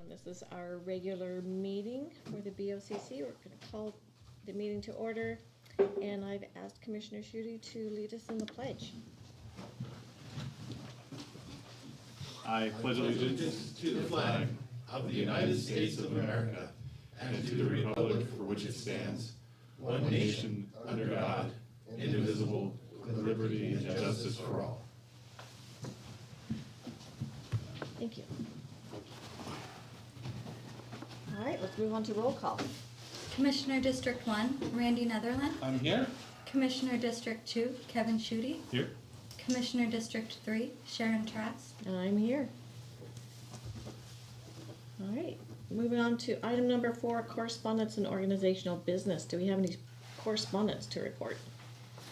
This is our regular meeting for the BOCC. We're going to call the meeting to order, and I've asked Commissioner Schutte to lead us in the pledge. I pledge allegiance to the flag of the United States of America and to the republic for which it stands, one nation, under God, indivisible, with liberty and justice for all. Thank you. All right, let's move on to roll call. Commissioner District 1, Randy Netherland. I'm here. Commissioner District 2, Kevin Schutte. Here. Commissioner District 3, Sharon Trask. And I'm here. All right, moving on to item number 4, correspondence and organizational business. Do we have any correspondence to report?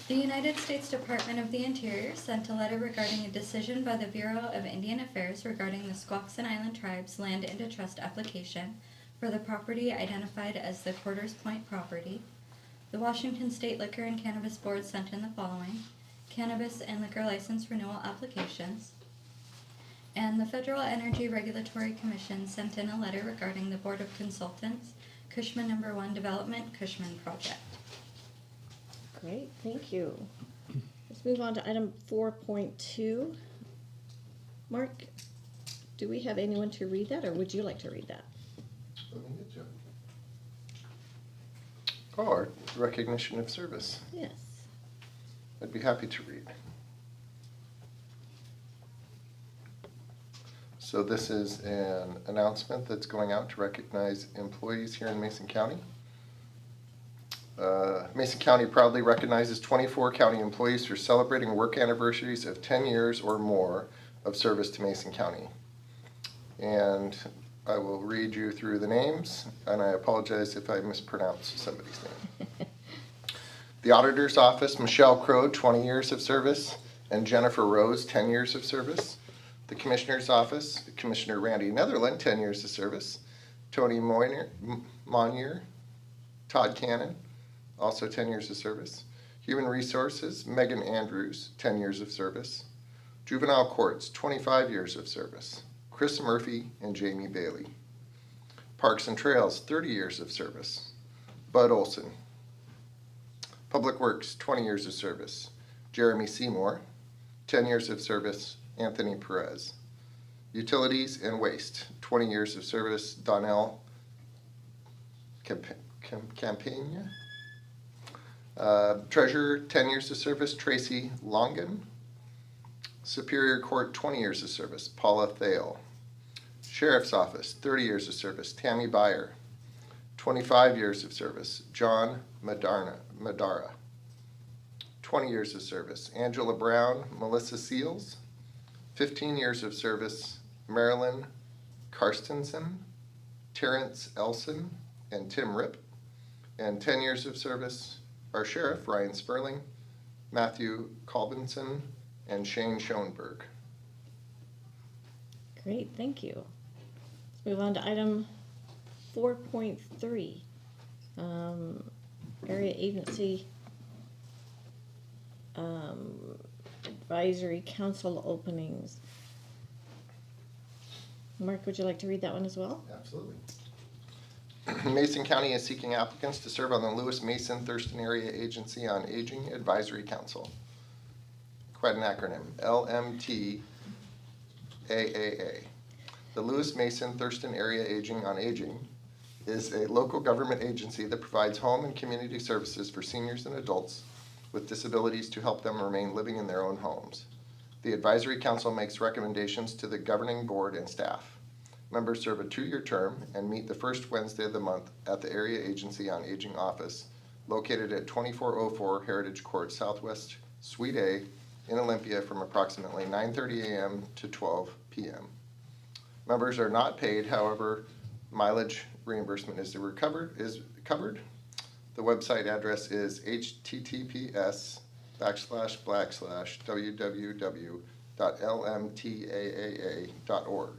The United States Department of the Interior sent a letter regarding a decision by the Bureau of Indian Affairs regarding the Squaxin Island Tribe's land into trust application for the property identified as the Quarters Point property. The Washington State Liquor and Cannabis Board sent in the following: cannabis and liquor license renewal applications. And the Federal Energy Regulatory Commission sent in a letter regarding the Board of Consultants, Cushman No. 1 Development, Cushman Project. Great, thank you. Let's move on to item 4.2. Mark, do we have anyone to read that, or would you like to read that? Let me get you. Or recognition of service. Yes. I'd be happy to read. So this is an announcement that's going out to recognize employees here in Mason County. Mason County proudly recognizes 24 county employees for celebrating work anniversaries of 10 years or more of service to Mason County. And I will read you through the names, and I apologize if I mispronounce somebody's name. The Auditor's Office, Michelle Crow, 20 years of service, and Jennifer Rose, 10 years of service. The Commissioner's Office, Commissioner Randy Netherland, 10 years of service. Tony Monier, Todd Cannon, also 10 years of service. Human Resources, Megan Andrews, 10 years of service. Juvenile Courts, 25 years of service. Chris Murphy and Jamie Bailey. Parks and Trails, 30 years of service. Bud Olson. Public Works, 20 years of service. Jeremy Seymour, 10 years of service. Anthony Perez. Utilities and Waste, 20 years of service. Donnell Campagna. Treasurer, 10 years of service. Tracy Longan. Superior Court, 20 years of service. Paula Thale. Sheriff's Office, 30 years of service. Tammy Byer. 25 years of service. John Madara. 20 years of service. Angela Brown, Melissa Seals. 15 years of service. Marilyn Karstensen, Terrence Elson, and Tim Ripp. And 10 years of service. Our Sheriff, Ryan Sperling, Matthew Colbinson, and Shane Schoenberg. Great, thank you. Let's move on to item 4.3. Area Agency Advisory Council openings. Mark, would you like to read that one as well? Absolutely. Mason County is seeking applicants to serve on the Lewis Mason Thurston Area Agency on Aging Advisory Council. Quite an acronym, LMTAAA. The Lewis Mason Thurston Area Aging on Aging is a local government agency that provides home and community services for seniors and adults with disabilities to help them remain living in their own homes. The Advisory Council makes recommendations to the governing board and staff. Members serve a 2-year term and meet the first Wednesday of the month at the Area Agency on Aging office located at 2404 Heritage Court Southwest, Suite A in Olympia from approximately 9:30 a.m. to 12 p.m. Members are not paid, however, mileage reimbursement is covered. The website address is https://www.lmtaaaa.org.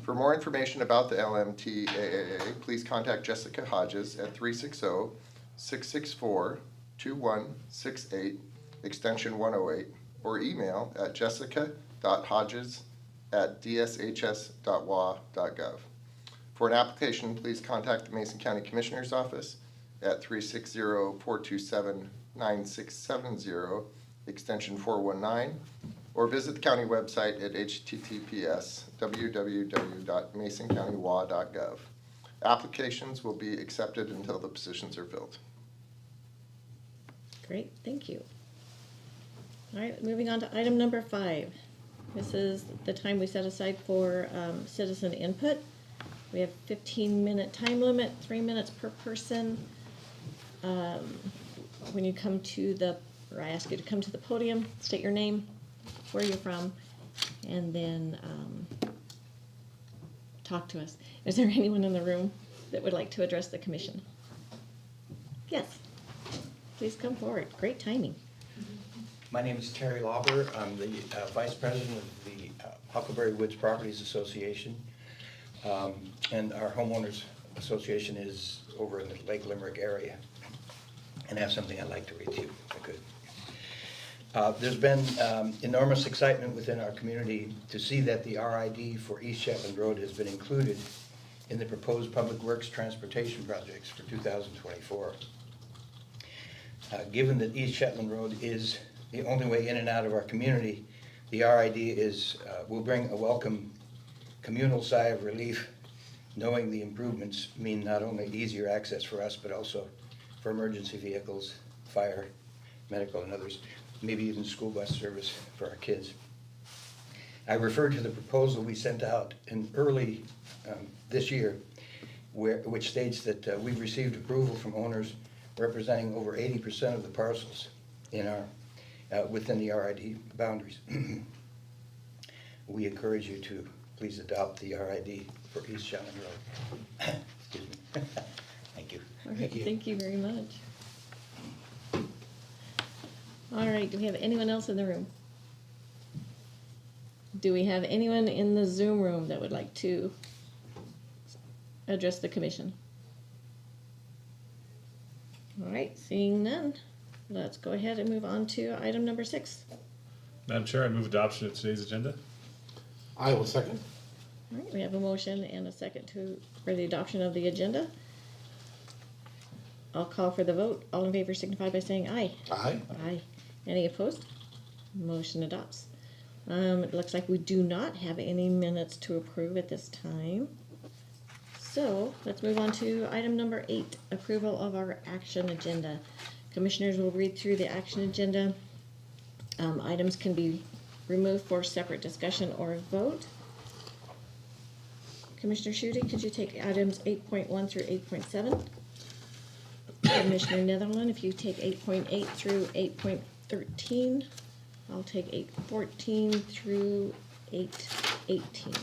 For more information about the LMTAAA, please contact Jessica Hodges at 360-664-2168, extension 108, or email at jessica.hodges@dshs.wa.gov. For an application, please contact the Mason County Commissioner's Office at 360-427-9670, extension 419, or visit the county website at https://www.masoncountywa.gov. Applications will be accepted until the positions are filled. Great, thank you. All right, moving on to item number 5. This is the time we set aside for citizen input. We have 15-minute time limit, 3 minutes per person. When you come to I ask you to come to the podium, state your name, where you're from, and then talk to us. Is there anyone in the room that would like to address the commission? Yes, please come forward. Great timing. My name is Terry Lauber. I'm the Vice President of the Huckleberry Woods Properties Association. And our homeowners association is over in the Lake Limerick area. And I have something I'd like to read to you, if I could. There's been enormous excitement within our community to see that the RID for East Shetland Road has been included in the proposed Public Works Transportation projects for 2024. Given that East Shetland Road is the only way in and out of our community, the RID will bring a welcome communal sigh of relief, knowing the improvements mean not only easier access for us, but also for emergency vehicles, fire, medical, and others, maybe even school bus service for our kids. I refer to the proposal we sent out in early this year, which states that we've received approval from owners representing over 80% of the parcels in our within the RID boundaries. We encourage you to please adopt the RID for East Shetland Road. Excuse me. Thank you. All right, thank you very much. All right, do we have anyone else in the room? Do we have anyone in the Zoom room that would like to address the commission? All right, seeing none, let's go ahead and move on to item number 6. Madam Chair, I move adoption of today's agenda. I will second. All right, we have a motion and a second for the adoption of the agenda. I'll call for the vote. All in favor signify by saying aye. Aye. Aye. Any opposed? Motion adopts. It looks like we do not have any minutes to approve at this time. So let's move on to item number 8, approval of our action agenda. Commissioners will read through the action agenda. Items can be removed for separate discussion or vote. Commissioner Schutte, could you take items 8.1 through 8.7? Commissioner Netherland, if you take 8.8 through 8.13, I'll take 8.14 through 8.18.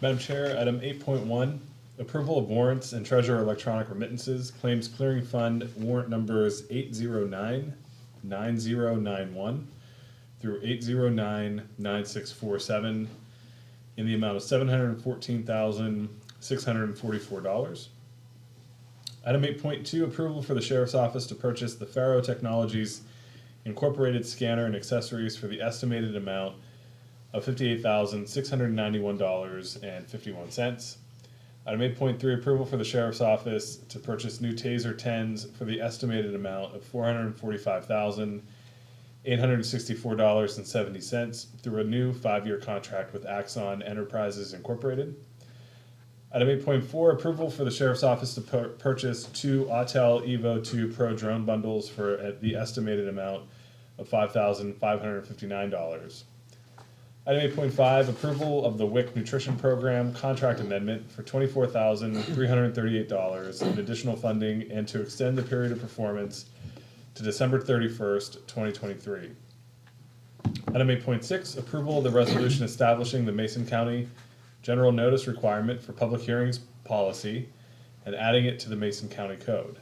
Madam Chair, item 8.1, approval of warrants and treasurer electronic remittances, claims clearing fund warrant numbers 809-9091 through 809-9647 in the amount of $714,644. Item 8.2, approval for the Sheriff's Office to purchase the Faro Technologies Incorporated scanner and accessories for the estimated amount of $58,691.51. Item 8.3, approval for the Sheriff's Office to purchase new Taser 10s for the estimated amount of $445,864.70 through a new 5-year contract with Axon Enterprises Incorporated. Item 8.4, approval for the Sheriff's Office to purchase 2 Autel Evo 2 Pro drone bundles for the estimated amount of $5,559. Item 8.5, approval of the WIC Nutrition Program contract amendment for $24,338 in additional funding and to extend the period of performance to December 31st, 2023. Item 8.6, approval of the resolution establishing the Mason County general notice requirement for public hearings policy and adding it to the Mason County Code.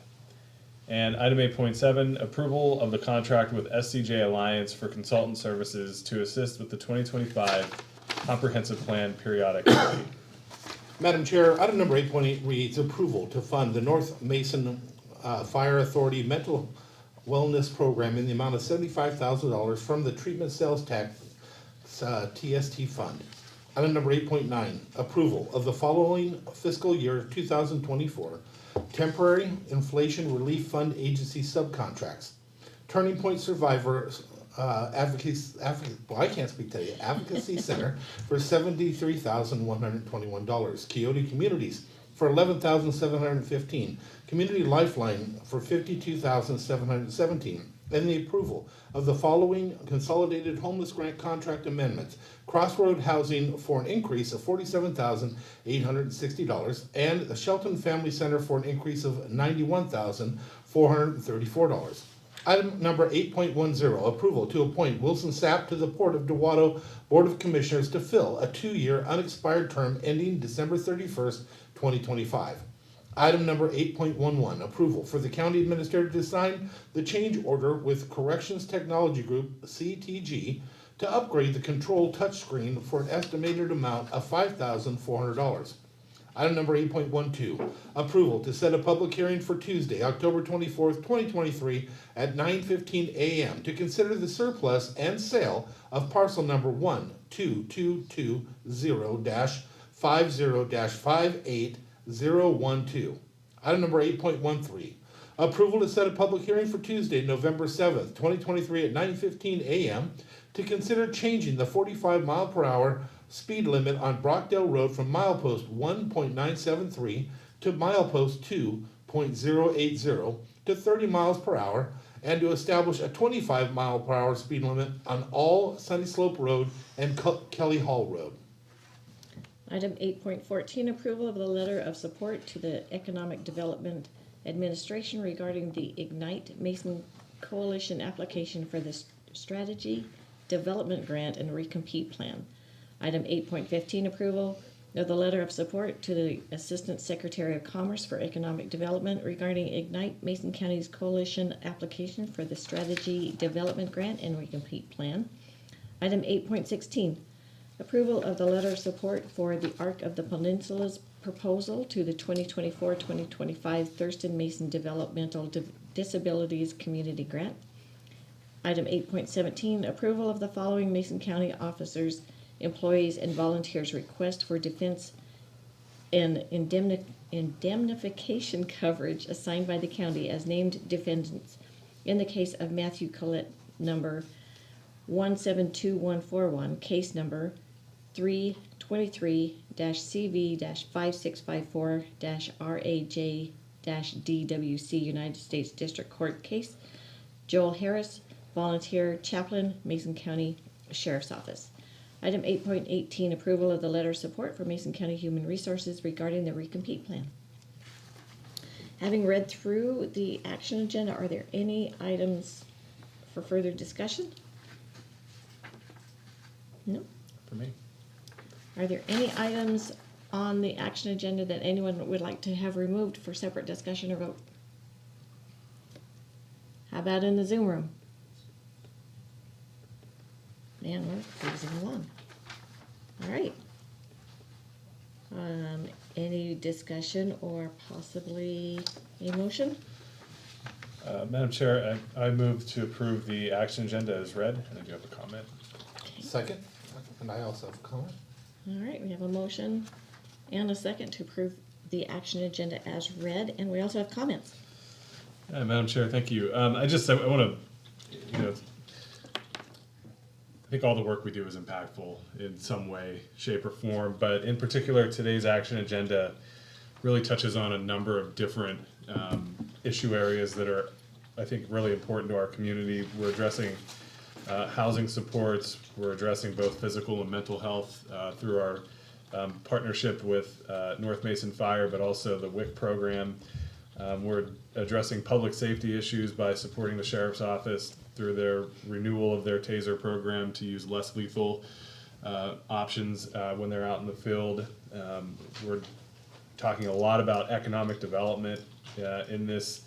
And item 8.7, approval of the contract with SCJ Alliance for consultant services to assist with the 2025 Comprehensive Plan Periodic Review. Madam Chair, item number 8.8 reads approval to fund the North Mason Fire Authority Mental Wellness Program in the amount of $75,000 from the Treatment Sales Tax TST Fund. Item number 8.9, approval of the following fiscal year 2024 temporary inflation relief fund agency subcontracts. Turning Point Survivor I can't speak today, Advocacy Center for $73,121. Coyote Communities for $11,715. Community Lifeline for $52,717. And the approval of the following consolidated homeless grant contract amendments. Crossroad Housing for an increase of $47,860, and the Shelton Family Center for an increase of $91,434. Item number 8.10, approval to appoint Wilson Sept to the Port of Dewato Board of Commissioners to fill a 2-year unexpired term ending December 31st, 2025. Item number 8.11, approval for the county administrator to sign the change order with Corrections Technology Group, CTG, to upgrade the control touchscreen for an estimated amount of $5,400. Item number 8.12, approval to set a public hearing for Tuesday, October 24th, 2023 at 9:15 a.m. to consider the surplus and sale of parcel number 12220-50-5812. Item number 8.13, approval to set a public hearing for Tuesday, November 7th, 2023 at 9:15 a.m. to consider changing the 45-mile-per-hour speed limit on Brockdale Road from milepost 1.973 to milepost 2.080 to 30 miles per hour, and to establish a 25-mile-per-hour speed limit on all Sunny Slope Road and Kelly Hall Road. Item 8.14, approval of the letter of support to the Economic Development Administration regarding the Ignite Mason Coalition application for the Strategy Development Grant and Recompete Plan. Item 8.15, approval of the letter of support to the Assistant Secretary of Commerce for Economic Development regarding Ignite Mason County's Coalition application for the Strategy Development Grant and Recompete Plan. Item 8.16, approval of the letter of support for the Arc of the Peninsula's proposal to the 2024-2025 Thurston Mason Developmental Disabilities Community Grant. Item 8.17, approval of the following Mason County officers, employees, and volunteers' request for defense and indemnification coverage assigned by the county as named defendants in the case of Matthew Collette, number 172141, case number 323-CV-5654-RAJ-DWC, United States District Court case. Joel Harris, volunteer chaplain, Mason County Sheriff's Office. Item 8.18, approval of the letter of support for Mason County Human Resources regarding the Recompete Plan. Having read through the action agenda, are there any items for further discussion? No? For me. Are there any items on the action agenda that anyone would like to have removed for separate discussion or vote? How about in the Zoom room? Man, we're cruising along. All right. Any discussion or possibly a motion? Madam Chair, I move to approve the action agenda as read, and I do have a comment. Okay. Second, and I also have a comment. All right, we have a motion and a second to approve the action agenda as read, and we also have comments. Madam Chair, thank you. I want to, I think all the work we do is impactful in some way, shape, or form, but in particular, today's action agenda really touches on a number of different issue areas that are, I think, really important to our community. We're addressing housing supports, we're addressing both physical and mental health through our partnership with North Mason Fire, but also the WIC program. We're addressing public safety issues by supporting the Sheriff's Office through their renewal of their TASER program to use less lethal options when they're out in the field. We're talking a lot about economic development in this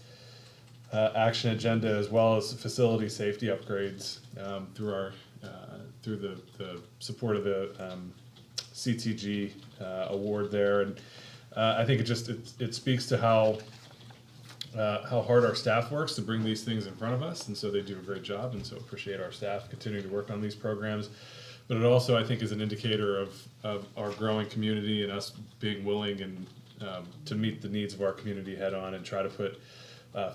action agenda, as well as facility safety upgrades through the support of the CTG award there. And I think it speaks to how hard our staff works to bring these things in front of us, and so they do a great job, and so appreciate our staff continuing to work on these programs. but it also, I think, is an indicator of our growing community and us being willing and to meet the needs of our community head on and try to put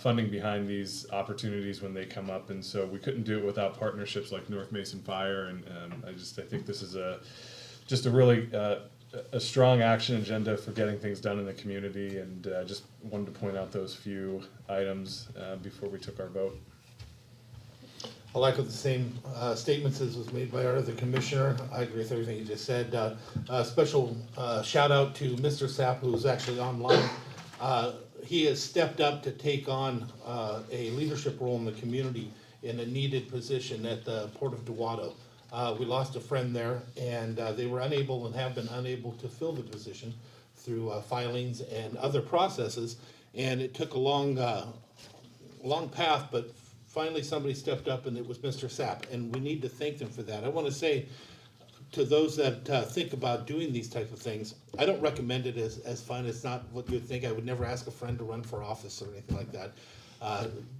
funding behind these opportunities when they come up. And so we couldn't do it without partnerships like North Mason Fire. And I think this is just a really a strong action agenda for getting things done in the community. And just wanted to point out those few items before we took our vote. I like the same statements as was made by our other commissioner. I agree with everything you just said. Special shout out to Mr. Sept, who's actually online. He has stepped up to take on a leadership role in the community in a needed position at the Port of Duwato. We lost a friend there, and they were unable and have been unable to fill the position through filings and other processes. And it took a long path, but finally somebody stepped up, and it was Mr. Sept, and we need to thank them for that. I want to say to those that think about doing these types of things, I don't recommend it as fun. It's not what you'd think. I would never ask a friend to run for office or anything like that,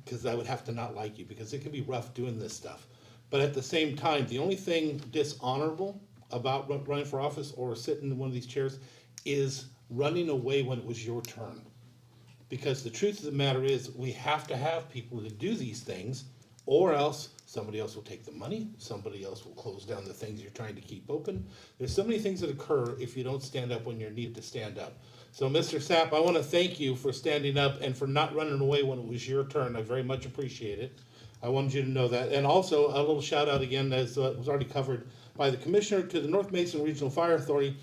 because I would have to not like you, because it can be rough doing this stuff. But at the same time, the only thing dishonorable about running for office or sitting in one of these chairs is running away when it was your turn. Because the truth of the matter is, we have to have people to do these things, or else somebody else will take the money, somebody else will close down the things you're trying to keep open. There's so many things that occur if you don't stand up when you're needed to stand up. So Mr. Sept, I want to thank you for standing up and for not running away when it was your turn. I very much appreciate it. I wanted you to know that. And also, a little shout out again, as was already covered by the commissioner, to the North Mason Regional Fire Authority.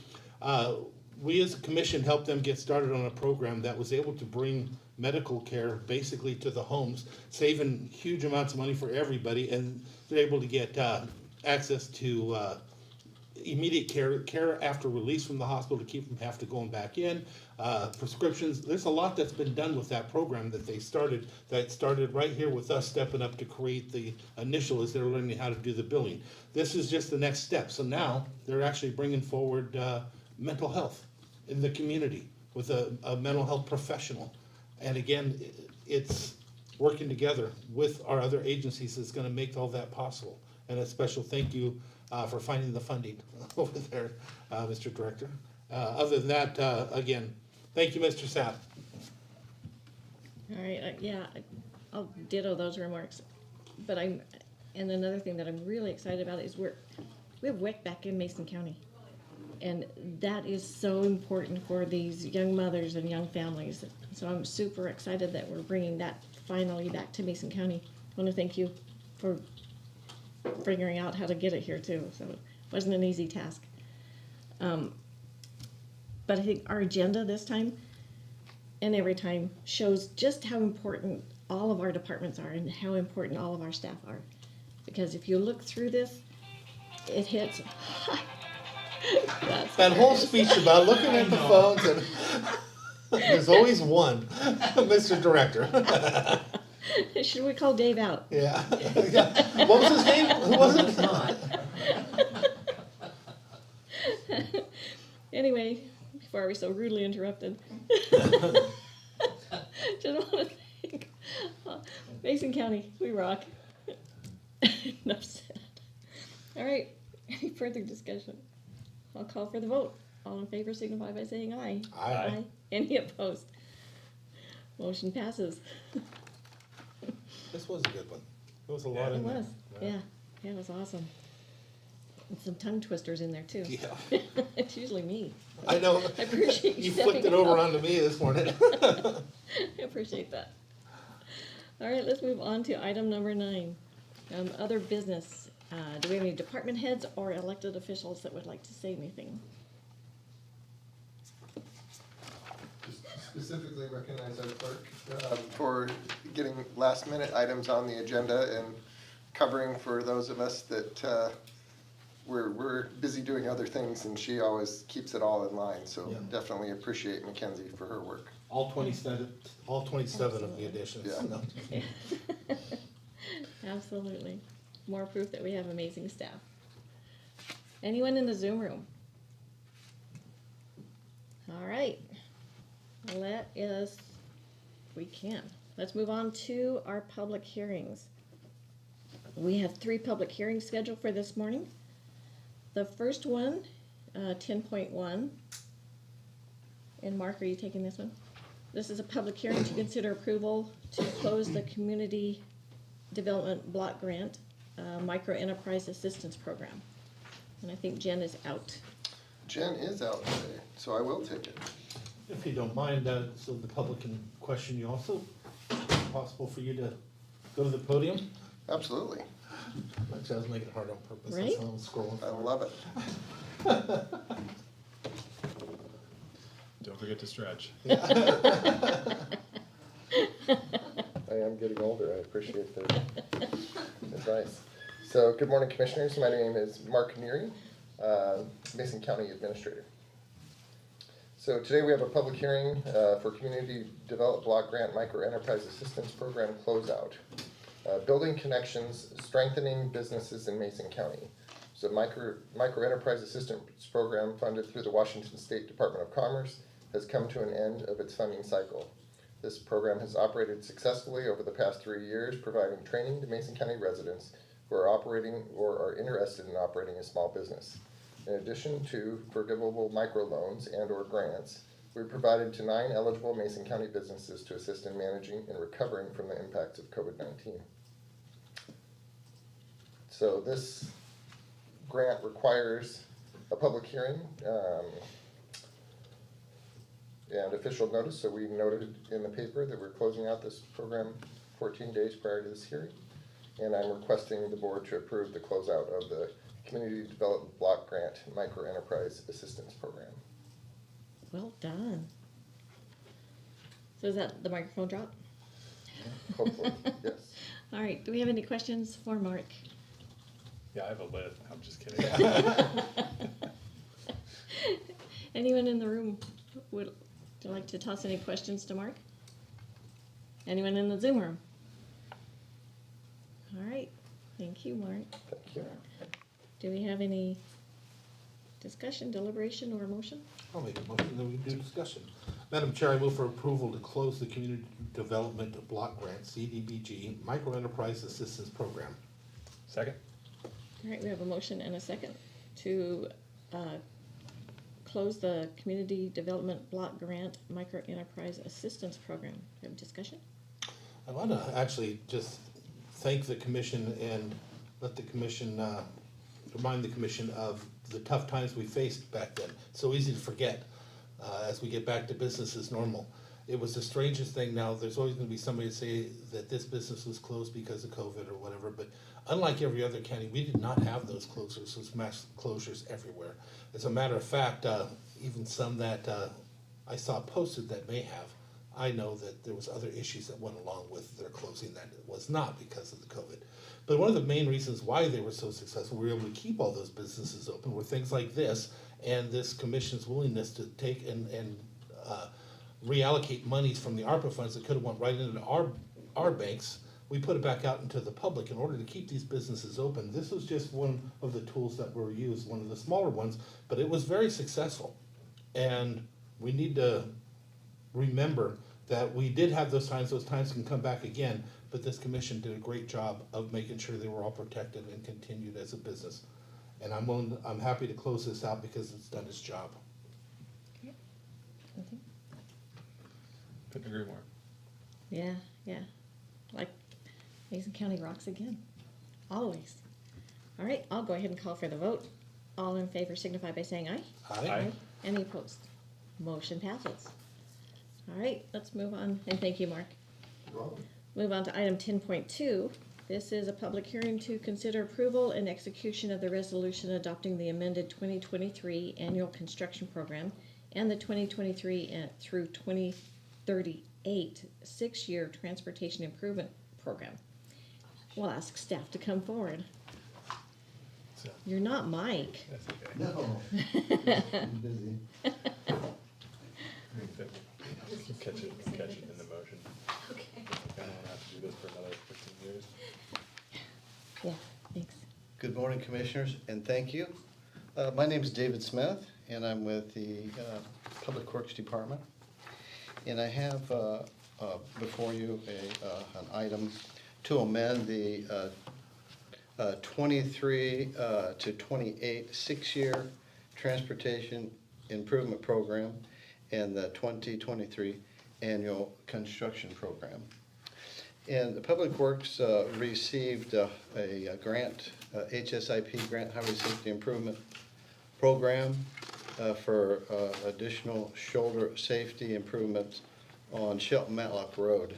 We as a commission helped them get started on a program that was able to bring medical care basically to the homes, saving huge amounts of money for everybody, and they're able to get access to immediate care after release from the hospital to keep them have to going back in, prescriptions. There's a lot that's been done with that program that they started, that started right here with us stepping up to create the initial as they're learning how to do the billing. This is just the next step. So now they're actually bringing forward mental health in the community with a mental health professional. And again, it's working together with our other agencies that's gonna make all that possible. And a special thank you for finding the funding over there, Mr. Director. Other than that, again, thank you, Mr. Sept. All right, yeah, I'll ditto those remarks. But and another thing that I'm really excited about is we have WIC back in Mason County. And that is so important for these young mothers and young families. So I'm super excited that we're bringing that finally back to Mason County. I want to thank you for figuring out how to get it here too. So it wasn't an easy task. But I think our agenda this time and every time shows just how important all of our departments are and how important all of our staff are. Because if you look through this, it hits. That whole speech about looking at the phones and there's always one, Mr. Director. Should we call Dave out? Yeah. What was his name? Who was it? Anyway, before I was so rudely interrupted. Just want to thank Mason County, we rock. Enough said. All right, any further discussion? I'll call for the vote. All in favor signify by saying aye. Aye. Any opposed? Motion passes. This was a good one. There was a lot It in there. was, yeah, it was awesome. And some tongue twisters in there too. Yeah. It's usually me. I know. I appreciate You stepping flipped it over up. onto me this morning. I appreciate that. All right, let's move on to item number 9. Other business. Do we have any department heads or elected officials that would like to say anything? Specifically recognize our clerk for getting last minute items on the agenda and covering for those of us that we're busy doing other things, and she always keeps it all in line. So Yeah. definitely appreciate Mackenzie for her work. All 27 of the additions. Yeah. No. Absolutely. More proof that we have amazing staff. Anyone in the Zoom room? All right. Let's move on to our public hearings. We have 3 public hearings scheduled for this morning. The first one, 10.1. And Mark, are you taking this one? This is a public hearing to consider approval to close the Community Development Block Grant Micro Enterprise Assistance Program. And I think Jen is out. Jen is out today, so I will take it. If you don't mind, so the public can question you also, is it possible for you to go to the podium? Absolutely. Actually, I was making it hard on purpose. Right? That's how I'm scrolling. I love it. Don't forget to stretch. I am getting older. I appreciate the advice. So, good morning, Commissioners. My name is Mark Neary, Mason County Administrator. So today we have a public hearing for Community Development Block Grant Micro Enterprise Assistance Program closeout. Building connections, strengthening businesses in Mason County. So micro enterprise assistance program funded through the Washington State Department of Commerce has come to an end of its funding cycle. This program has operated successfully over the past 3 years, providing training to Mason County residents who are operating or are interested in operating a small business. In addition to forgivable microloans and or grants, we provided to 9 eligible Mason County businesses to assist in managing and recovering from the impacts of COVID-19. So this grant requires a public hearing and official notice. So we noted in the paper that we're closing out this program 14 days prior to this hearing. And I'm requesting the board to approve the closeout of the Community Development Block Grant Micro Enterprise Assistance Program. Well done. So is that the microphone drop? Hopefully, yes. All right, do we have any questions for Mark? Yeah, I have a list. I'm just kidding. Anyone in the room would like to toss any questions to Mark? Anyone in the Zoom room? All right, thank you, Mark. Thank you. Do we have any discussion, deliberation, or motion? I'll make a motion that we do discussion. Madam Chair, I move for approval to close the Community Development Block Grant, CDBG, Micro Enterprise Assistance Program. Second? All right, we have a motion and a second to close the Community Development Block Grant Micro Enterprise Assistance Program. Do we have discussion? I want to actually just thank the commission and let the commission, remind the commission of the tough times we faced back then. It's so easy to forget as we get back to business as normal. It was the strangest thing. Now, there's always going to be somebody to say that this business was closed because of COVID or whatever, but unlike every other county, we did not have those closures, those mass closures everywhere. As a matter of fact, even some that I saw posted that may have, I know that there was other issues that went along with their closing that it was not because of the COVID. But one of the main reasons why they were so successful, we were able to keep all those businesses open, were things like this, and this commission's willingness to take and reallocate monies from the ARPA funds that could have went right into our banks. We put it back out into the public in order to keep these businesses open. This was just one of the tools that were used, one of the smaller ones, but it was very successful. And we need to remember that we did have those times can come back again, but this commission did a great job of making sure they were all protected and continued as a business. And I'm happy to close this out because it's done its job. Couldn't agree more. Yeah, yeah. Like Mason County rocks again. Always. All right, I'll go ahead and call for the vote. All in favor signify by saying aye. Aye. Any opposed? Motion passes. All right, let's move on, and thank you, Mark. Move on to item 10.2. This is a public hearing to consider approval and execution of the resolution adopting the amended 2023 annual construction program and the 2023 through 2038 six-year transportation improvement program. We'll ask staff to come forward. So, You're not Mike. that's okay. No, I'm busy. Catch it in the motion. Okay. I don't want to have to do this for another 15 years. Yeah, thanks. Good morning, Commissioners, and thank you. My name is David Smith, and I'm with the Public Works Department. And I have before you an item to amend the 23 to 28 6-year transportation improvement program and the 2023 annual construction program. And the Public Works received a grant, HSIP grant, Highway Safety Improvement Program, for additional shoulder safety improvements on Shelton Matlock Road.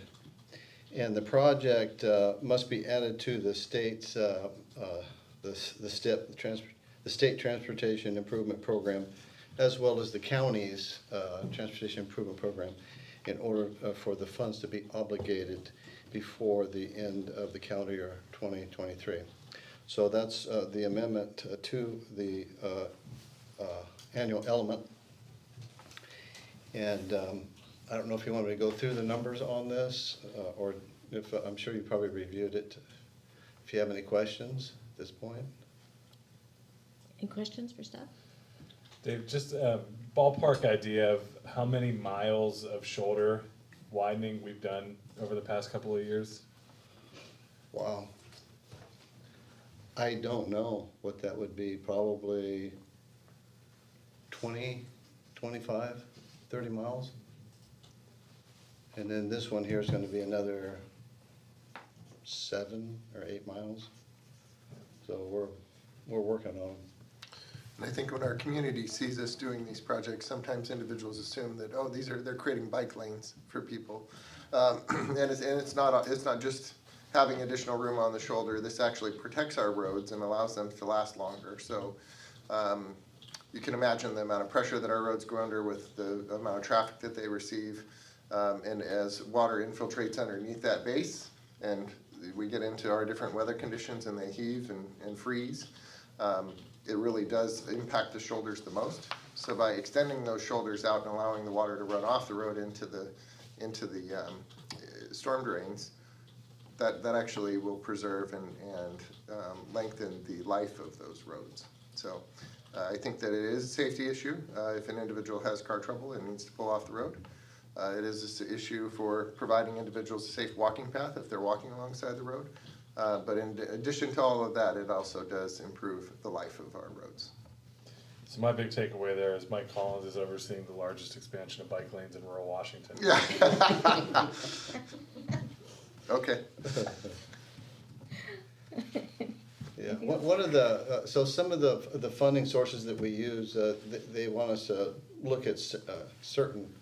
And the project must be added to the state's, the STIP, the State Transportation Improvement Program, as well as the county's Transportation Improvement Program, in order for the funds to be obligated before the end of the calendar year 2023. So that's the amendment to the annual element. And I don't know if you want me to go through the numbers on this, or if, I'm sure you probably reviewed it. If you have any questions at this point. Any questions for staff? Dave, just a ballpark idea of how many miles of shoulder widening we've done over the past couple of years? Wow. I don't know what that would be, probably 20, 25, 30 miles. And then this one here is gonna be another 7 or 8 miles. So we're working on them. And I think when our community sees us doing these projects, sometimes individuals assume that, oh, they're creating bike lanes for people. And it's not just having additional room on the shoulder. This actually protects our roads and allows them to last longer. So you can imagine the amount of pressure that our roads go under with the amount of traffic that they receive. And as water infiltrates underneath that base and we get into our different weather conditions and they heave and freeze, it really does impact the shoulders the most. So by extending those shoulders out and allowing the water to run off the road into the storm drains, that actually will preserve and lengthen the life of those roads. So I think that it is a safety issue. If an individual has car trouble and needs to pull off the road, it is an issue for providing individuals a safe walking path if they're walking alongside the road. But in addition to all of that, it also does improve the life of our roads. So my big takeaway there is Mike Collins is overseeing the largest expansion of bike lanes in rural Washington. Yeah. Okay. Yeah, one of the, so some of the funding sources that we use, they want us to look at certain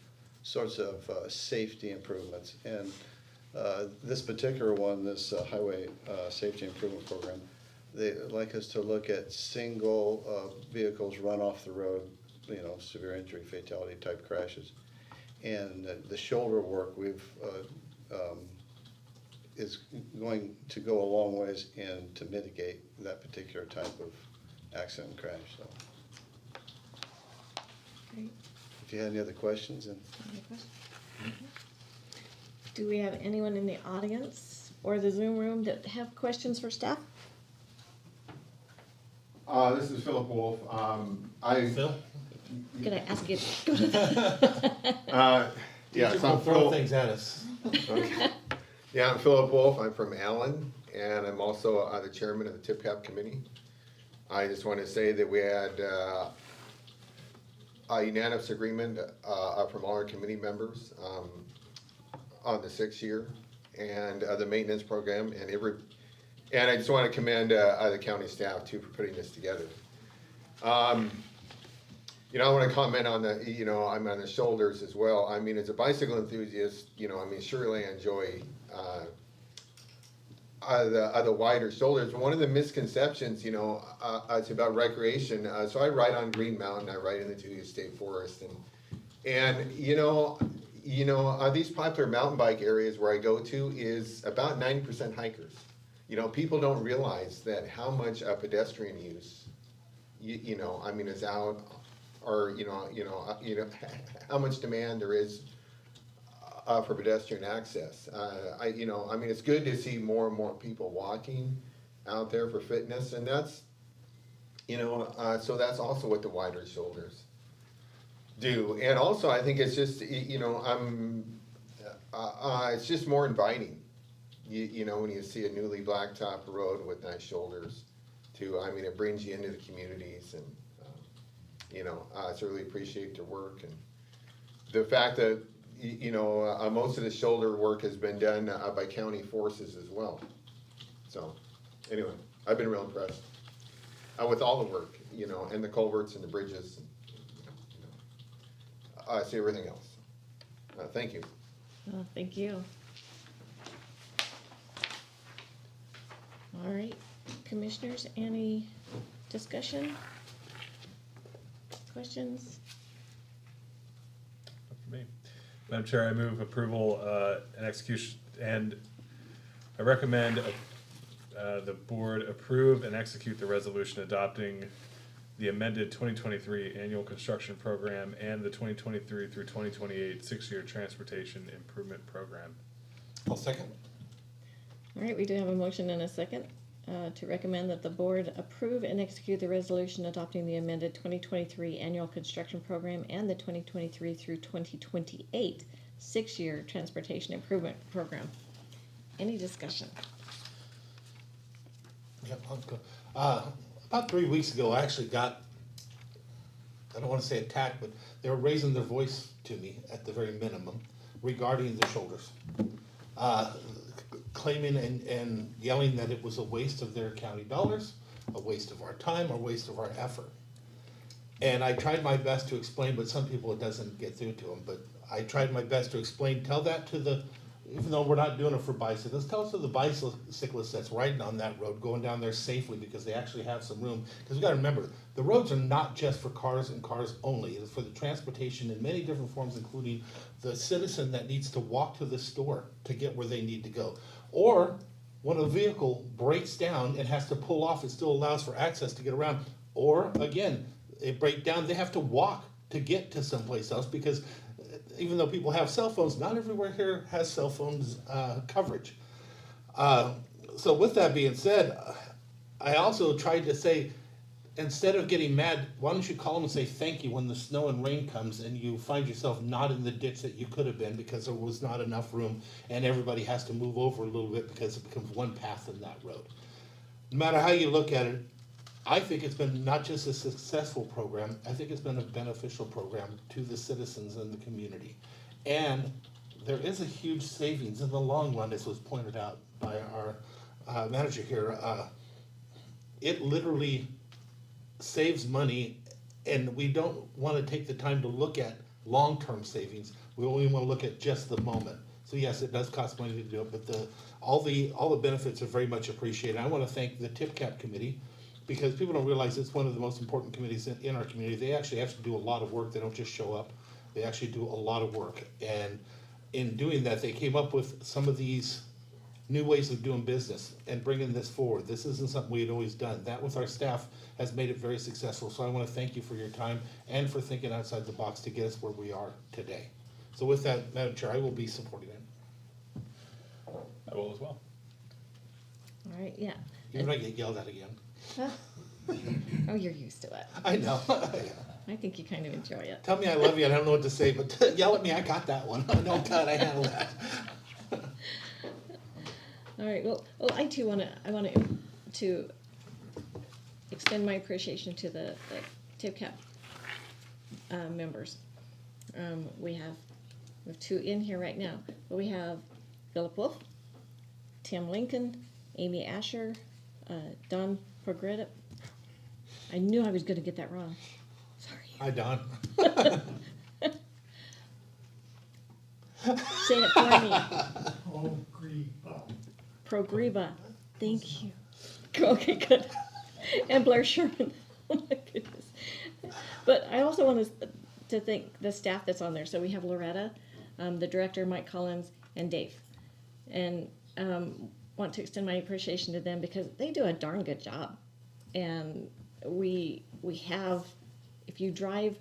sorts of safety improvements. And this particular one, this Highway Safety Improvement Program, they like us to look at single vehicles run off the road, you know, severe injury, fatality type crashes. And the shoulder work is going to go a long ways in to mitigate that particular type of accident and crash. So, Great. if you had any other questions, and Any questions? Do we have anyone in the audience or the Zoom room that have questions for staff? This is Philip Wolf. Phil? Could I ask you to go to the... Yeah, so Don't I'm throw Phil. things at us. Okay. Yeah, I'm Philip Wolf. I'm from Allen, and I'm also the chairman of the Tip Cap Committee. I just want to say that we had a unanimous agreement from all our committee members on the 6th year and the maintenance program, and I just want to commend the county staff too for putting this together. You know, I want to comment on I'm on the shoulders as well. I mean, as a bicycle enthusiast, surely I enjoy the wider shoulders. One of the misconceptions, it's about recreation. So I ride on Green Mountain, I ride in the Tuya State Forest, and these popular mountain bike areas where I go to is about 90% hikers. People don't realize that how much pedestrian use, is out, or how much demand there is for pedestrian access. It's good to see more and more people walking out there for fitness, and that's, so that's also what the wider shoulders do. And also, I think it's just, it's just more inviting. you know, when you see a newly blacktop road with nice shoulders too, I mean, it brings you into the communities and, you know, I certainly appreciate their work and the fact that, you know, most of the shoulder work has been done by county forces as well. So, anyway, I've been real impressed with all the work, you know, and the culverts and the bridges, and, you know, I see everything else. Thank you. Oh, thank you. All right, commissioners, any discussion? Questions? For me. Madam Chair, I move approval and execution, and I recommend the board approve and execute the resolution adopting the amended 2023 annual construction program and the 2023 through 2028 six-year transportation improvement program. I'll second. All right, we do have a motion and a second to recommend that the board approve and execute the resolution adopting the amended 2023 annual construction program and the 2023 through 2028 six-year transportation improvement program. Any discussion? Yep, I'll go. About 3 weeks ago, I actually got, I don't want to say attacked, but they were raising their voice to me at the very minimum regarding the shoulders. Claiming and yelling that it was a waste of their county dollars, a waste of our time, a waste of our effort. And I tried my best to explain, but some people it doesn't get through to them, but I tried my best to explain, tell that to the, even though we're not doing it for bicyclists, tell it to the bicyclist that's riding on that road, going down there safely because they actually have some room. Because we gotta remember, the roads are not just for cars and cars only. It's for the transportation in many different forms, including the citizen that needs to walk to the store to get where they need to go. Or when a vehicle breaks down and has to pull off, it still allows for access to get around. Or again, it breaks down, they have to walk to get to someplace else because even though people have cell phones, not everywhere here has cell phones coverage. So with that being said, I also tried to say, instead of getting mad, why don't you call them and say thank you when the snow and rain comes and you find yourself not in the ditch that you could have been because there was not enough room and everybody has to move over a little bit because it becomes one path in that road. No matter how you look at it, I think it's been not just a successful program, I think it's been a beneficial program to the citizens and the community. And there is a huge savings in the long run, as was pointed out by our manager here. It literally saves money, and we don't want to take the time to look at long-term savings. We only want to look at just the moment. So yes, it does cost money to do it, but all the benefits are very much appreciated. I want to thank the TIPCAP committee, because people don't realize it's one of the most important committees in our community. They actually have to do a lot of work. They don't just show up. They actually do a lot of work. And in doing that, they came up with some of these new ways of doing business and bringing this forward. This isn't something we had always done. That with our staff has made it very successful. So I want to thank you for your time and for thinking outside the box to get us where we are today. So with that, Madam Chair, I will be supporting it. I will as well. All right, yeah. Even if I get yelled at again. Oh, you're used to it. I know. I think you kind of enjoy it. Tell me I love you, I don't know what to say, but yell at me, I got that one. No, God, I handled that. All right, well, I too want to extend my appreciation to the TIPCAP members. We have two in here right now, but we have Philip Wolf, Tim Lincoln, Amy Asher, Don Progretta. I knew I was going to get that wrong. Sorry. Hi, Don. Say it for me. Progreba. Thank you. Okay, good. And Blair Sherman. Oh my goodness. But I also want to thank the staff that's on there. So we have Loretta, the director, Mike Collins, and Dave. And want to extend my appreciation to them because they do a darn good job. And we have, if you drive,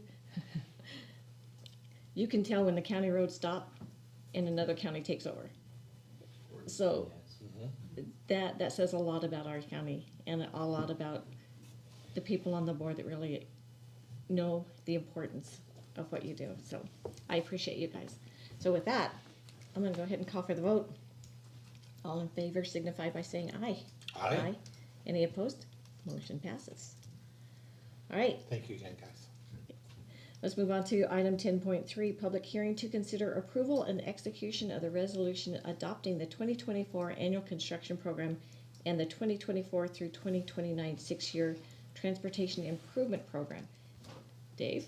you can tell when the county roads stop and another county takes over. So that says a lot about our county and a lot about the people on the board that really know the importance of what you do. So I appreciate you guys. So with that, I'm going to go ahead and call for the vote. All in favor signify by saying aye. Aye. Any opposed? Motion passes. All right, Thank you again, guys. let's move on to item 10.3, public hearing to consider approval and execution of the resolution adopting the 2024 annual construction program and the 2024 through 2029 six-year transportation improvement program. Dave?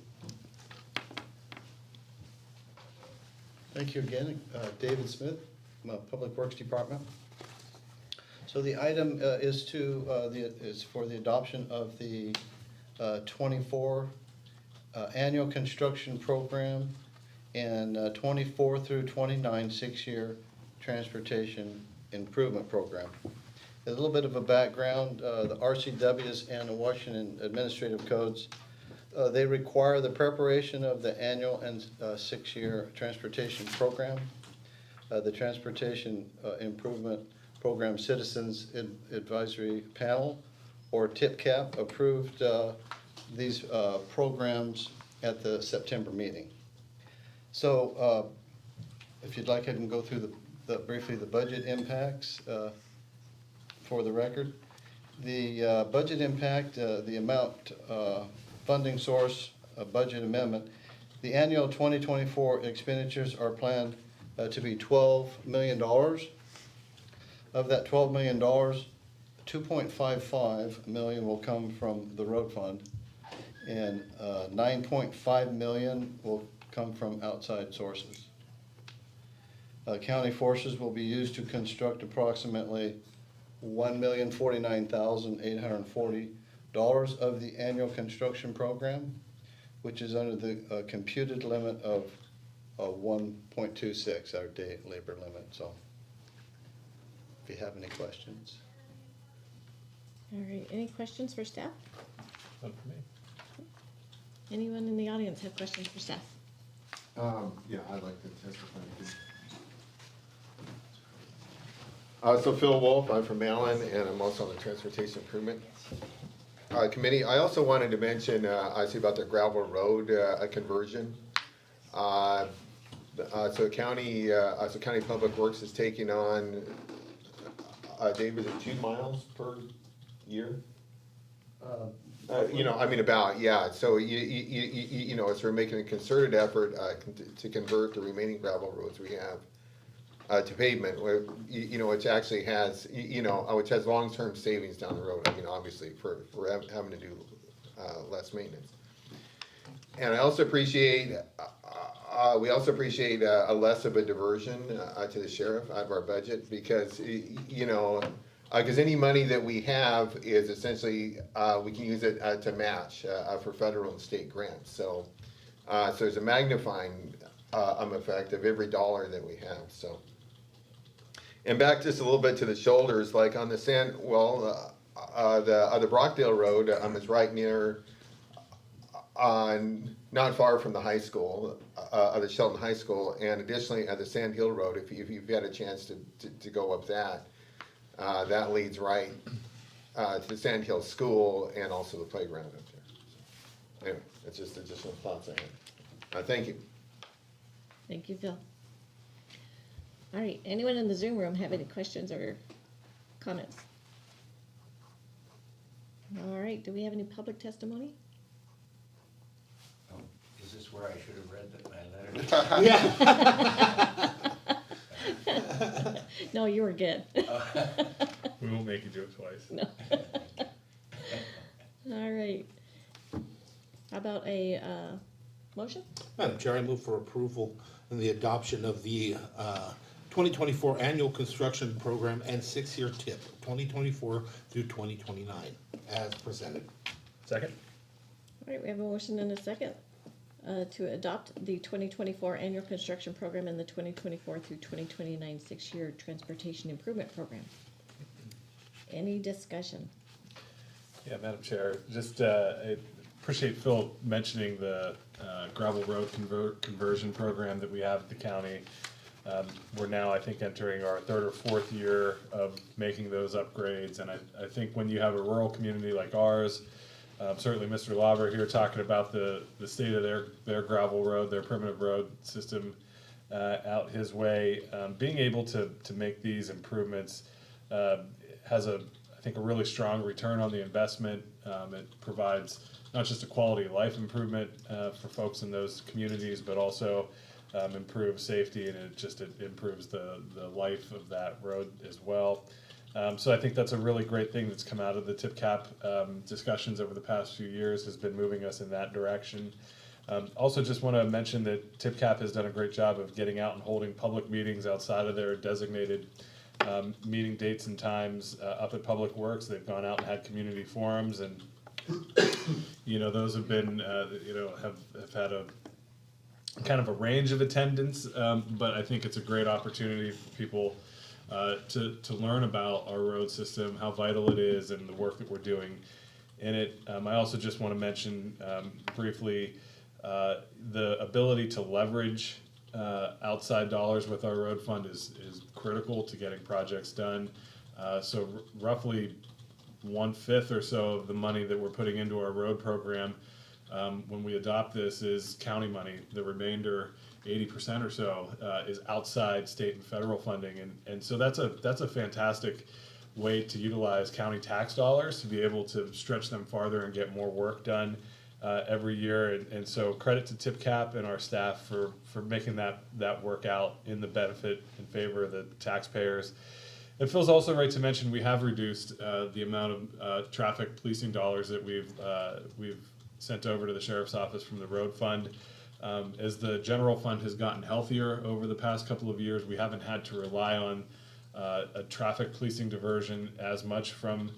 Thank you again, David Smith, Public Works Department. So the item is for the adoption of the 24 annual construction program and 24 through 29 six-year transportation improvement program. A little bit of a background, the RCWs and the Washington Administrative Codes, they require the preparation of the annual and six-year transportation program. The Transportation Improvement Program Citizens Advisory Panel, or TIPCAP, approved these programs at the September meeting. So if you'd like, I can go through briefly the budget impacts for the record. The budget impact, the amount, funding source, budget amendment, the annual 2024 expenditures are planned to be $12 million. Of that $12 million, $2.55 million will come from the road fund, and $9.5 million will come from outside sources. County forces will be used to construct approximately $1,049,840 of the annual construction program, which is under the computed limit of 1.26, our day labor limit. So if you have any questions. All right, any questions for staff? None for me. Anyone in the audience have questions for staff? Yeah, I'd like to testify. So Phil Wolf, I'm from Allen, and I'm also on the Transportation Improvement Committee. I also wanted to mention, I see about the gravel road conversion. So County Public Works is taking on, Dave, is it 2 miles per year? Yeah, so so we're making a concerted effort to convert the remaining gravel roads we have to pavement, which actually has, which has long-term savings down the road, obviously, for having to do less maintenance. And I also appreciate, we also appreciate a less of a diversion to the sheriff out of our budget, because, because any money that we have is essentially, we can use it to match for federal and state grants. So there's a magnifying effect of every dollar that we have, so. And back just a little bit to the shoulders, like on the the Brockdale Road is right near, not far from the high school, the Shelton High School, and additionally at the Sand Hill Road, if you've had a chance to go up that, that leads right to the Sand Hill School and also the playground up there. So, anyway, that's just additional thoughts I had. Thank you. Thank you, Phil. All right, anyone in the Zoom room have any questions or comments? All right, do we have any public testimony? Oh, is this where I should have read my letter? No, you were good. We won't make you do it twice. No. All right. How about a motion? Madam Chair, I move for approval and the adoption of the 2024 annual construction program and 6-year TIP, 2024 through 2029, as presented. Second? All right, we have a motion and a second to adopt the 2024 annual construction program and the 2024 through 2029 6-year transportation improvement program. Any discussion? Yeah, Madam Chair, just I appreciate Phil mentioning the gravel road conversion program that we have at the county. We're now, I think, entering our 3rd or 4th year of making those upgrades, and I think when you have a rural community like ours, certainly Mr. Lauber here talking about the state of their gravel road, their primitive road system, out his way. Being able to make these improvements has I think a really strong return on the investment. It provides not just a quality of life improvement for folks in those communities, but also improves safety, and it improves the life of that road as well. So I think that's a really great thing that's come out of the tip cap discussions over the past few years, has been moving us in that direction. Also just want to mention that tip cap has done a great job of getting out and holding public meetings outside of their designated meeting dates and times up at Public Works. They've gone out and had community forums, and those have been have had a kind of a range of attendance, but I think it's a great opportunity for people to learn about our road system, how vital it is, and the work that we're doing in it. I also just want to mention briefly the ability to leverage outside dollars with our road fund is critical to getting projects done. So roughly 1/5 or so of the money that we're putting into our road program when we adopt this is county money. The remainder, 80% or so, is outside state and federal funding, and so that's a fantastic way to utilize county tax dollars to be able to stretch them farther and get more work done every year. And so credit to TipCap and our staff for making that work out in the benefit in favor of the taxpayers. It feels also right to mention we have reduced the amount of traffic policing dollars that we've sent over to the sheriff's office from the road fund. As the general fund has gotten healthier over the past couple of years, we haven't had to rely on a traffic policing diversion as much from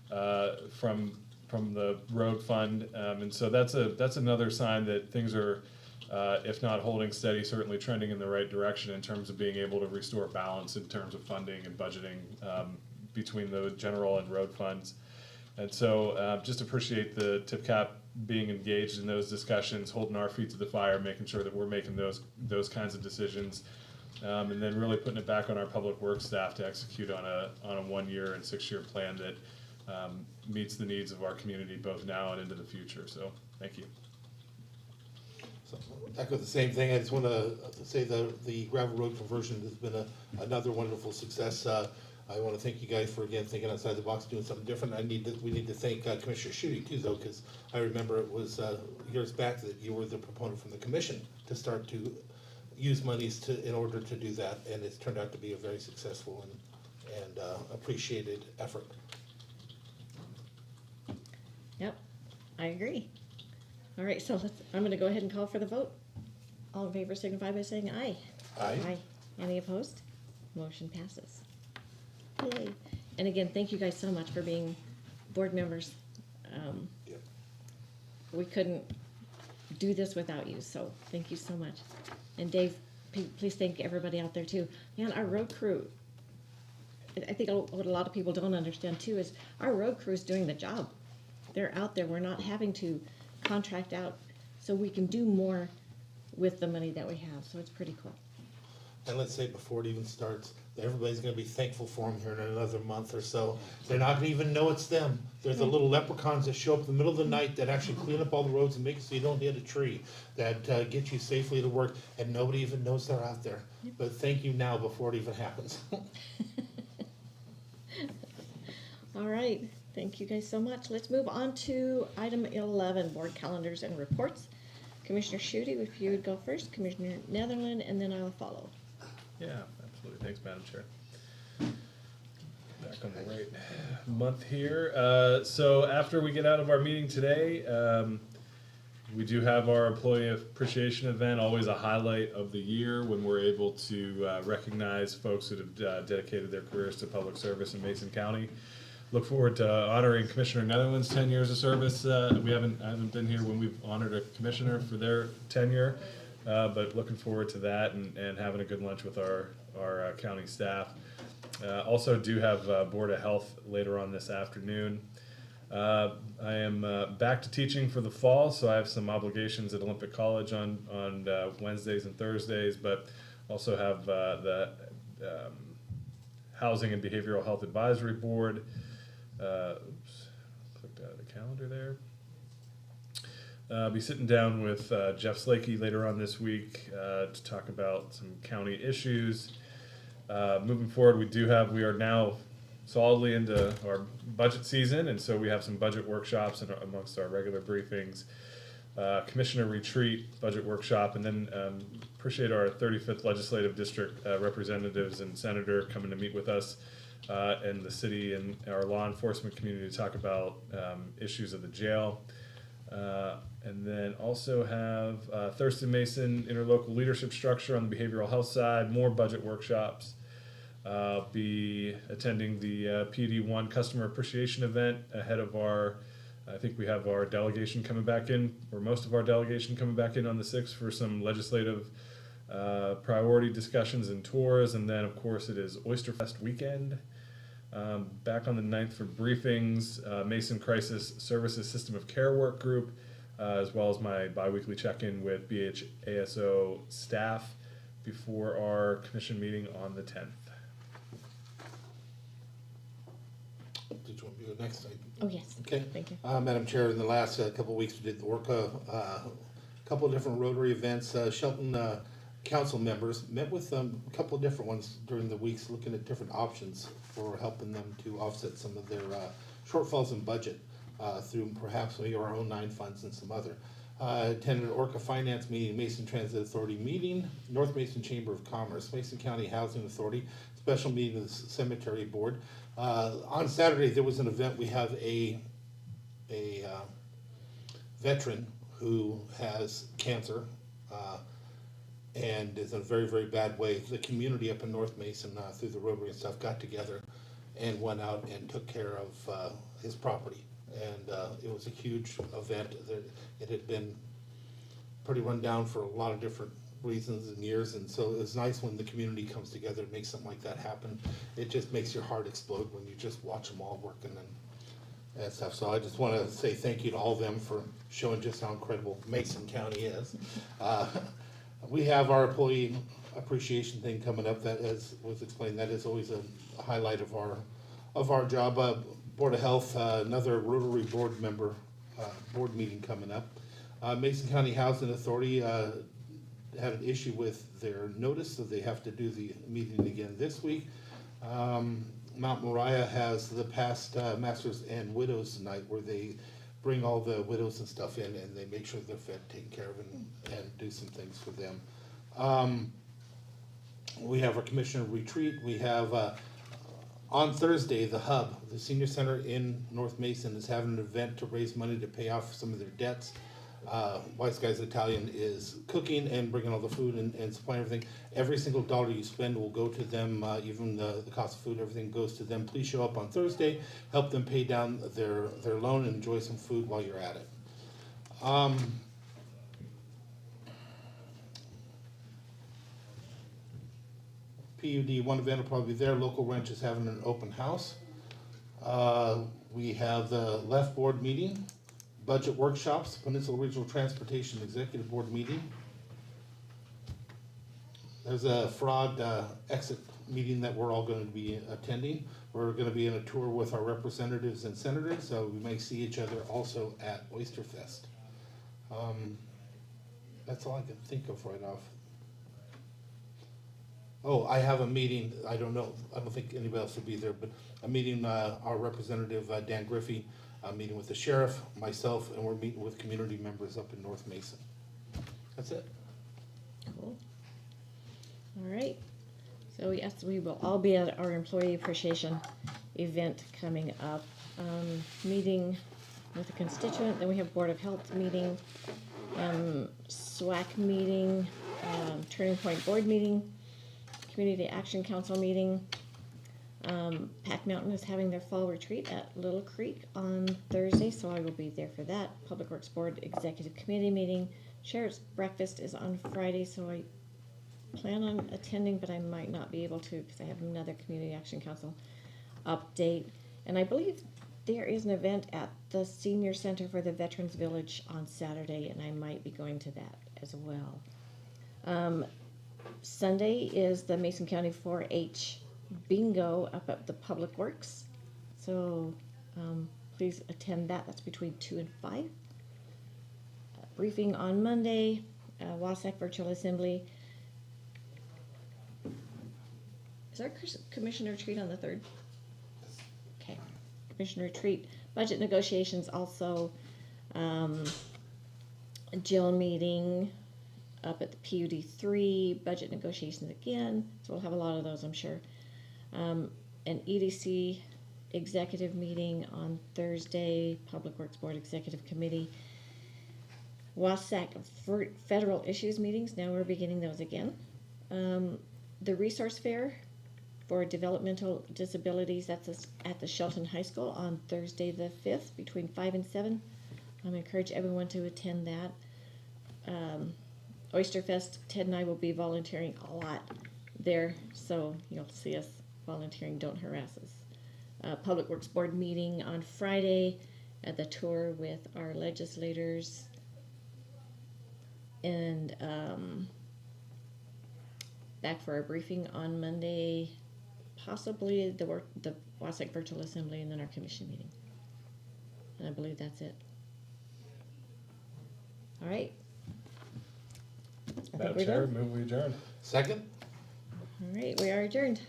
the road fund, and so that's another sign that things are, if not holding steady, certainly trending in the right direction in terms of being able to restore balance in terms of funding and budgeting between the general and road funds. And so just appreciate the TipCap being engaged in those discussions, holding our feet to the fire, making sure that we're making those kinds of decisions, and then really putting it back on our public works staff to execute on a 1-year and 6-year plan that meets the needs of our community both now and into the future. So thank you. So, echo the same thing. I just want to say the gravel road conversion has been another wonderful success. I want to thank you guys for, again, thinking outside the box, doing something different. We need to thank Commissioner Schutte too, though, because I remember it was years back that you were the proponent from the commission to start to use monies in order to do that, and it's turned out to be a very successful and appreciated effort. Yep, I agree. All right, so I'm going to go ahead and call for the vote. All in favor signify by saying aye. Aye. Any opposed? Motion passes. Yay. And again, thank you guys so much for being board members. Yep. We couldn't do this without you, so thank you so much. And Dave, please thank everybody out there too. Man, our road crew, I think what a lot of people don't understand too is our road crew is doing the job. They're out there. We're not having to contract out, so we can do more with the money that we have, so it's pretty cool. And let's say before it even starts, everybody's going to be thankful for them here in another month or so. They're not going to even know it's them. They're the little leprechauns that show up in the middle of the night that actually clean up all the roads and make it so you don't hit a tree, that get you safely to work, and nobody even knows they're out there. But thank you now before it even happens. All right, thank you guys so much. Let's move on to item 11, board calendars and reports. Commissioner Schutte, if you would go first, Commissioner Netherland, and then I'll follow. Yeah, absolutely. Thanks, Madam Chair. Back on the right month here. So after we get out of our meeting today, we do have our employee appreciation event, always a highlight of the year when we're able to recognize folks that have dedicated their careers to public service in Mason County. Look forward to honoring Commissioner Netherland's 10 years of service. I haven't been here when we've honored a commissioner for their tenure. But looking forward to that and having a good lunch with our county staff. Also do have Board of Health later on this afternoon. I am back to teaching for the fall, so I have some obligations at Olympic College on Wednesdays and Thursdays, but also have the Housing and Behavioral Health Advisory Board. Oops, clicked out of the calendar there. Be sitting down with Jeff Slakey later on this week to talk about some county issues. Moving forward, we are now solidly into our budget season, and so we have some budget workshops amongst our regular briefings. Commissioner retreat, budget workshop, and then appreciate our 35th legislative district representatives and senator coming to meet with us and the city and our law enforcement community to talk about issues of the jail. And then also have Thurston Mason interlocal leadership structure on the behavioral health side, more budget workshops. Be attending the PD1 customer appreciation event ahead of I think we have our delegation coming back in, or most of our delegation coming back in on the 6th for some legislative priority discussions and tours. And then, of course, it is Oyster Fest weekend. Back on the 9th for briefings, Mason Crisis Services System of Care Work Group, as well as my biweekly check-in with BHASO staff before our commission meeting on the 10th. Did you want me to go next? Oh, yes. Okay. Thank you. Madam Chair, in the last couple of weeks, we did the work of a couple of different Rotary events. Shelton council members met with a couple of different ones during the weeks, looking at different options for helping them to offset some of their shortfalls in budget through perhaps maybe our own 9 funds and some other. Attended Orca Finance meeting, Mason Transit Authority meeting, North Mason Chamber of Commerce, Mason County Housing Authority, special meeting of the Cemetery Board. On Saturday, there was an event. We have a veteran who has cancer and is in a very, very bad way. The community up in North Mason, through the Rotary and stuff, got together and went out and took care of his property. And it was a huge event. It had been pretty run down for a lot of different reasons and years, and so it's nice when the community comes together and makes something like that happen. It just makes your heart explode when you just watch them all working and stuff. So I just want to say thank you to all of them for showing just how incredible Mason County is. We have our employee appreciation thing coming up. That, as was explained, that is always a highlight of our job. Board of Health, another Rotary board member board meeting coming up. Mason County Housing Authority had an issue with their notice, so they have to do the meeting again this week. Mount Moriah has the past Masters and Widows Night, where they bring all the widows and stuff in, and they make sure they're fed, taken care of, and do some things for them. We have our commissioner retreat. We have on Thursday, the Hub, the senior center in North Mason, is having an event to raise money to pay off some of their debts. Wise Guys Italian is cooking and bringing all the food and supplying everything. Every single dollar you spend will go to them, even the cost of food, everything goes to them. Please show up on Thursday, help them pay down their loan, and enjoy some food while you're at it. PUD, one event will probably be there. Local Ranch is having an open house. We have the Left Board meeting. Budget workshops, Peninsula Regional Transportation Executive Board meeting. There's a fraud exit meeting that we're all going to be attending. We're going to be in a tour with our representatives and senators, so we may see each other also at Oyster Fest. That's all I can think of right off. Oh, I have a meeting, I don't think anybody else will be there, but a meeting, our representative, Dan Griffey, meeting with the sheriff, myself, and we're meeting with community members up in North Mason. That's it. Cool. All right. So yes, we will all be at our employee appreciation event coming up. Meeting with a constituent, then we have Board of Health meeting, SWAC meeting, Turning Point Board meeting, Community Action Council meeting. Pack Mountain is having their fall retreat at Little Creek on Thursday, so I will be there for that. Public Works Board Executive Committee meeting. Sheriff's Breakfast is on Friday, so I plan on attending, but I might not be able to because I have another Community Action Council update. And I believe there is an event at the Senior Center for the Veterans Village on Saturday, and I might be going to that as well. Sunday is the Mason County 4-H bingo up at the Public Works, so please attend that. That's between 2 and 5. briefing on Monday, Wasac Virtual Assembly. Is our commissioner retreat on the 3rd? Okay, commissioner retreat, budget negotiations also, Jill meeting up at the PUD 3, budget negotiations again, so we'll have a lot of those, I'm sure. An EDC executive meeting on Thursday, Public Works Board Executive Committee. WASAC federal issues meetings, now we're beginning those again. The resource fair for developmental disabilities, that's at the Shelton High School on Thursday the 5th between 5 and 7. I encourage everyone to attend that. Oyster Fest, Ted and I will be volunteering a lot there, so you'll see us volunteering, don't harass us. Public Works Board meeting on Friday at the tour with our legislators. And back for our briefing on Monday, possibly the Wasac Virtual Assembly, and then our commission meeting. And I believe that's it. All right. I think Madam we're Chair, done. move we adjourn. Second? All right, we are adjourned.